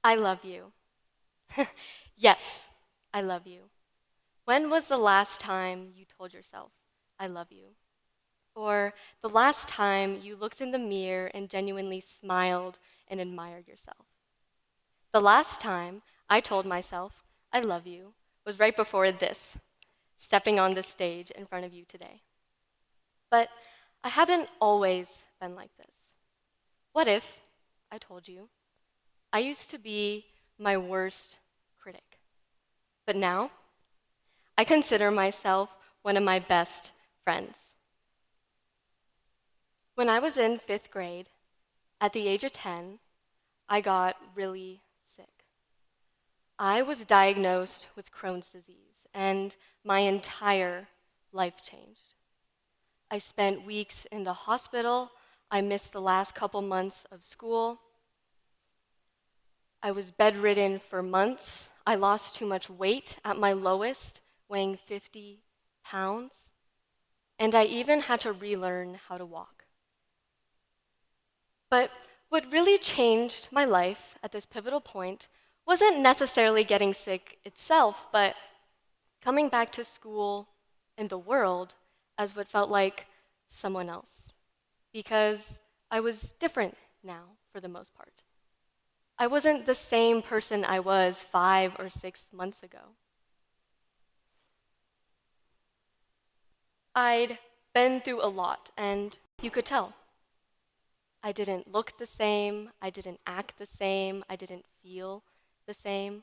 I love you. Yes, I love you. When was the last time you told yourself, I love you? Or the last time you looked in the mirror and genuinely smiled and admired yourself? The last time I told myself, I love you, was right before this, stepping on this stage in front of you today. But I haven't always been like this. What if I told you I used to be my worst critic, but now I consider myself one of my best friends? When I was in fifth grade, at the age of 10, I got really sick. I was diagnosed with Crohn's disease, and my entire life changed. I spent weeks in the hospital. I missed the last couple months of school. I was bedridden for months. I lost too much weight at my lowest, weighing 50 pounds. And I even had to relearn how to walk. But what really changed my life at this pivotal point wasn't necessarily getting sick itself, but coming back to school and the world as what felt like someone else. Because I was different now, for the most part. I wasn't the same person I was 5 or 6 months ago. I'd been through a lot, and you could tell. I didn't look the same, I didn't act the same, I didn't feel the same.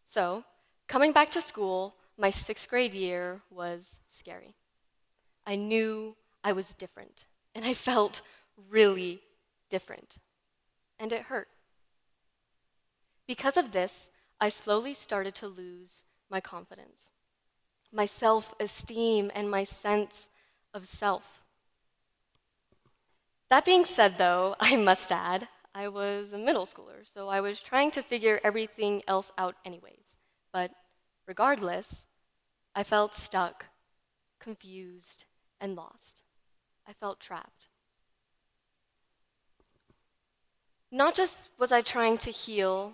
So, coming back to school, my sixth grade year was scary. I knew I was different, and I felt really different, and it hurt. Because of this, I slowly started to lose my confidence, my self-esteem, and my sense of self. That being said, though, I must add, I was a middle schooler, so I was trying to figure everything else out anyways. But regardless, I felt stuck, confused, and lost. I felt trapped. Not just was I trying to heal,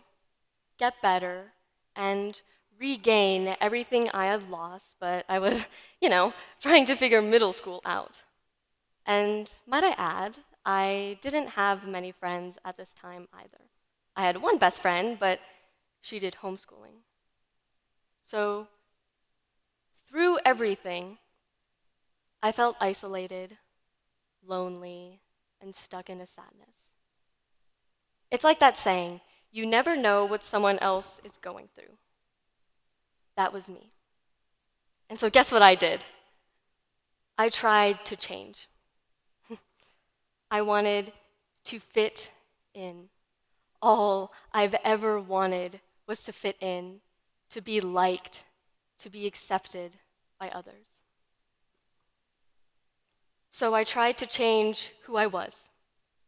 get better, and regain everything I had lost, but I was, trying to figure middle school out. And might I add, I didn't have many friends at this time either. I had one best friend, but she did homeschooling. So through everything, I felt isolated, lonely, and stuck in a sadness. It's like that saying, you never know what someone else is going through. That was me. And so guess what I did? I tried to change. I wanted to fit in. All I've ever wanted was to fit in, to be liked, to be accepted by others. So I tried to change who I was,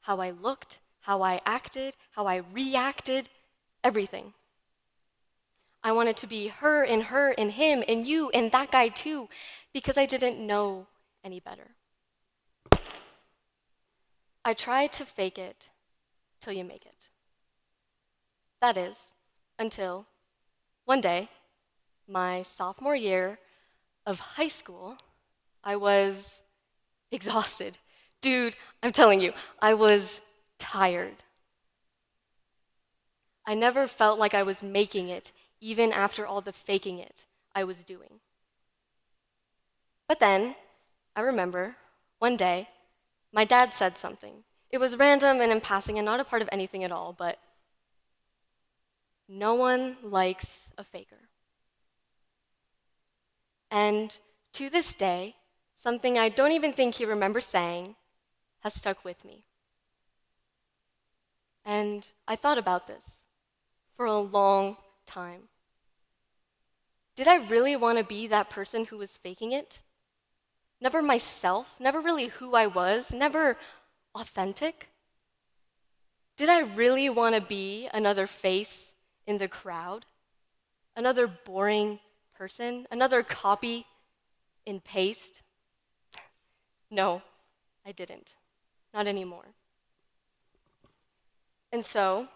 how I looked, how I acted, how I reacted, everything. I wanted to be her and him and you and that guy too, because I didn't know any better. I tried to fake it till you make it. That is, until one day, my sophomore year of high school, I was exhausted. Dude, I'm telling you, I was tired. I never felt like I was making it, even after all the faking it I was doing. But then, I remember, one day, my dad said something. It was random and in passing and not a part of anything at all, but no one likes a faker. And to this day, something I don't even think he remembers saying has stuck with me. And I thought about this for a long time. Did I really want to be that person who was faking it? Never myself, never really who I was, never authentic? Did I really want to be another face in the crowd? Another boring person? Another copy and paste? No, I didn't. Not anymore. And so,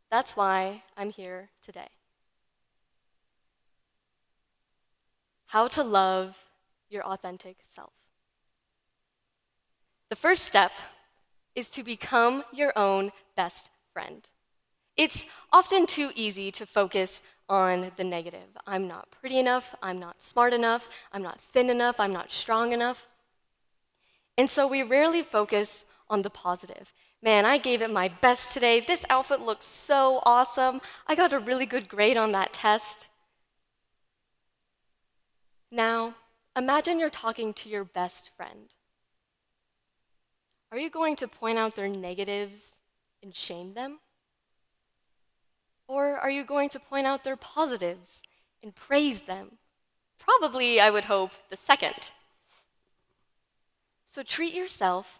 That's why I'm here today. How to love your authentic self. The first step is to become your own best friend. It's often too easy to focus on the negative. I'm not pretty enough, I'm not smart enough, I'm not thin enough, I'm not strong enough. And so we rarely focus on the positive. Man, I gave it my best today. This outfit looks so awesome. I got a really good grade on that test. Now, imagine you're talking to your best friend. Are you going to point out their negatives and shame them? Or are you going to point out their positives and praise them? Probably, I would hope, the second. So treat yourself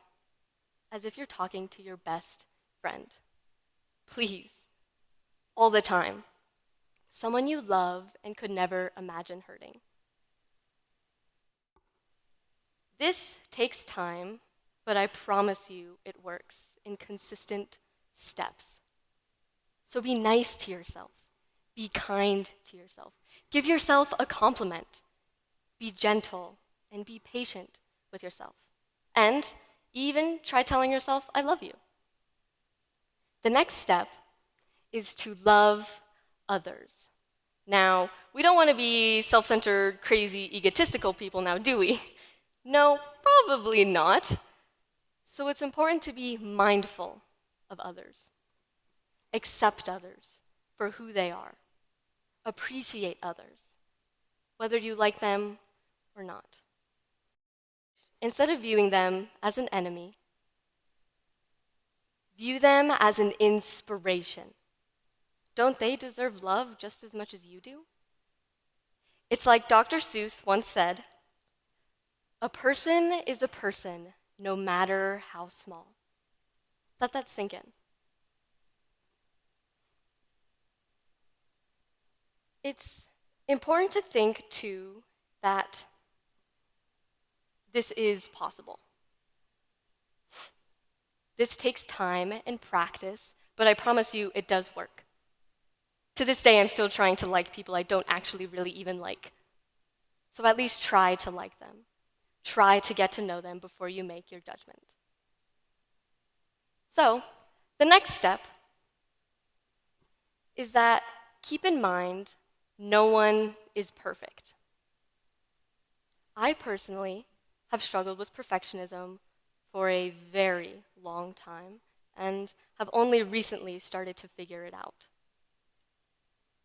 as if you're talking to your best friend. Please, all the time. Someone you love and could never imagine hurting. This takes time, but I promise you it works in consistent steps. So be nice to yourself. Be kind to yourself. Give yourself a compliment. Be gentle and be patient with yourself. And even try telling yourself, I love you. The next step is to love others. Now, we don't want to be self-centered, crazy, egotistical people now, do we? No, probably not. So it's important to be mindful of others. Accept others for who they are. Appreciate others, whether you like them or not. Instead of viewing them as an enemy, view them as an inspiration. Don't they deserve love just as much as you do? It's like Dr. Seuss once said, a person is a person, no matter how small. Let that sink in. It's important to think, too, that this is possible. This takes time and practice, but I promise you it does work. To this day, I'm still trying to like people I don't actually really even like. So at least try to like them. Try to get to know them before you make your judgment. So, the next step is that keep in mind no one is perfect. I personally have struggled with perfectionism for a very long time and have only recently started to figure it out.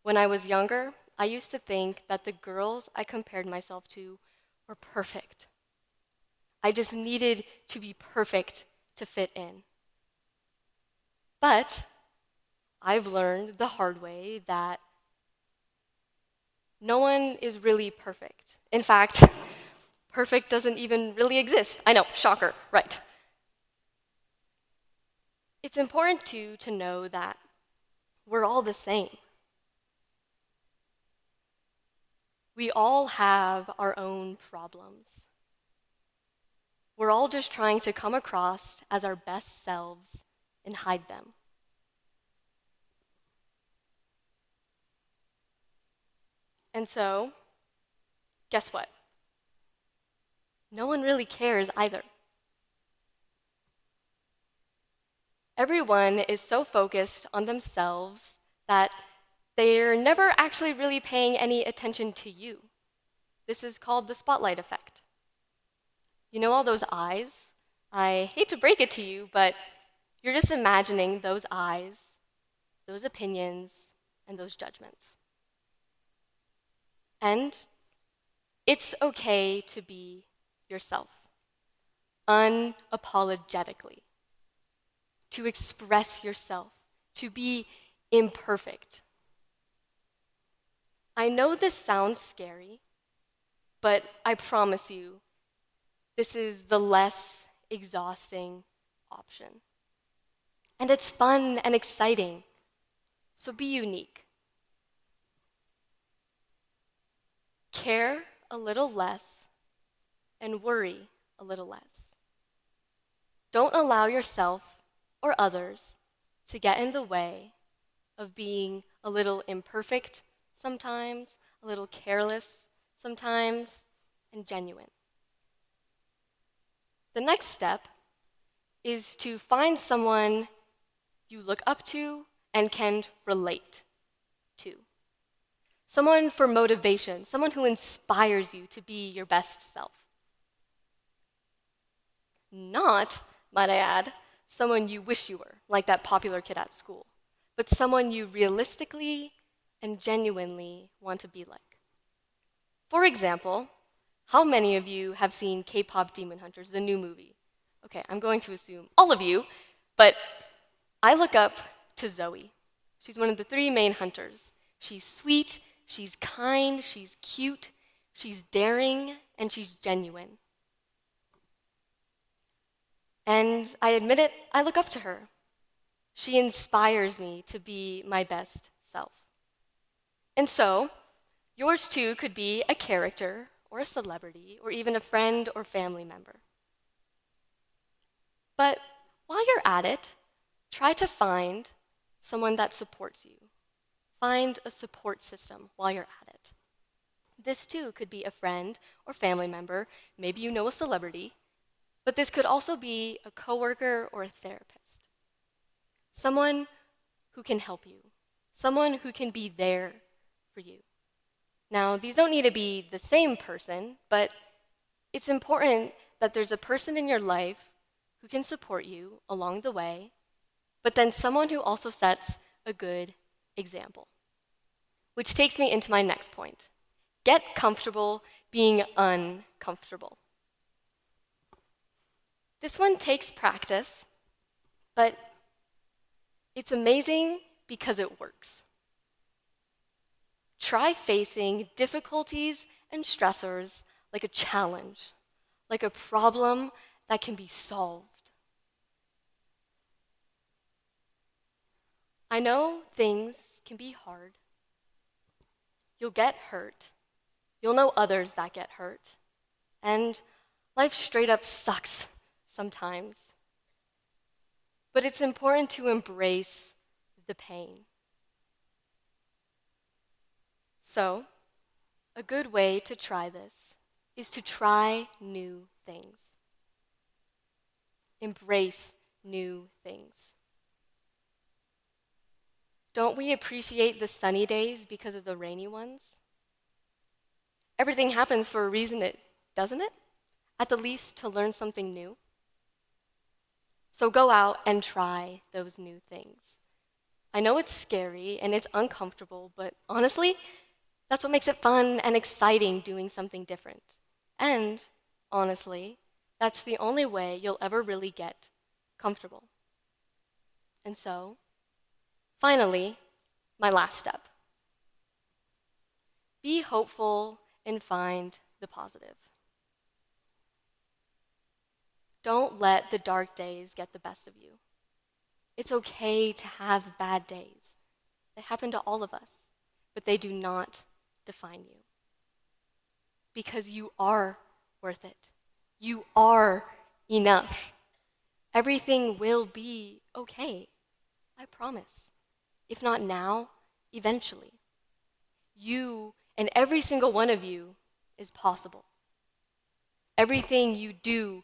When I was younger, I used to think that the girls I compared myself to were perfect. I just needed to be perfect to fit in. But I've learned the hard way that no one is really perfect. In fact, perfect doesn't even really exist. I know, shocker, right. It's important too to know that we're all the same. We all have our own problems. We're all just trying to come across as our best selves and hide them. And so, guess what? No one really cares either. Everyone is so focused on themselves that they're never actually really paying any attention to you. This is called the spotlight effect. You know all those eyes? I hate to break it to you, but you're just imagining those eyes, those opinions, and those judgments. And it's okay to be yourself, unapologetically, to express yourself, to be imperfect. I know this sounds scary, but I promise you, this is the less exhausting option. And it's fun and exciting, so be unique. Care a little less and worry a little less. Don't allow yourself or others to get in the way of being a little imperfect sometimes, a little careless sometimes, and genuine. The next step is to find someone you look up to and can relate to. Someone for motivation, someone who inspires you to be your best self. Not, might I add, someone you wish you were, like that popular kid at school, but someone you realistically and genuinely want to be like. For example, how many of you have seen K-pop Demon Hunters, the new movie? Okay, I'm going to assume all of you, but I look up to Zoe. She's one of the three main hunters. She's sweet, she's kind, she's cute, she's daring, and she's genuine. And I admit it, I look up to her. She inspires me to be my best self. And so, yours too could be a character or a celebrity or even a friend or family member. But while you're at it, try to find someone that supports you. Find a support system while you're at it. This too could be a friend or family member. Maybe you know a celebrity, but this could also be a coworker or a therapist. Someone who can help you, someone who can be there for you. Now, these don't need to be the same person, but it's important that there's a person in your life who can support you along the way, but then someone who also sets a good example. Which takes me into my next point. Get comfortable being uncomfortable. This one takes practice, but it's amazing because it works. Try facing difficulties and stressors like a challenge, like a problem that can be solved. I know things can be hard. You'll get hurt. You'll know others that get hurt. And life straight up sucks sometimes. But it's important to embrace the pain. So, a good way to try this is to try new things. Embrace new things. Don't we appreciate the sunny days because of the rainy ones? Everything happens for a reason, doesn't it? At the least, to learn something new. So go out and try those new things. I know it's scary and it's uncomfortable, but honestly, that's what makes it fun and exciting doing something different. And honestly, that's the only way you'll ever really get comfortable. And so, finally, my last step. Be hopeful and find the positive. Don't let the dark days get the best of you. It's okay to have bad days. They happen to all of us, but they do not define you. Because you are worth it. You are enough. Everything will be okay. I promise. If not now, eventually. You and every single one of you is possible. Everything you do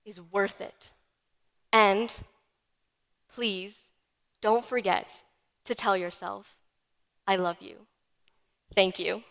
is worth it. And please don't forget to tell yourself, I love you. Thank you.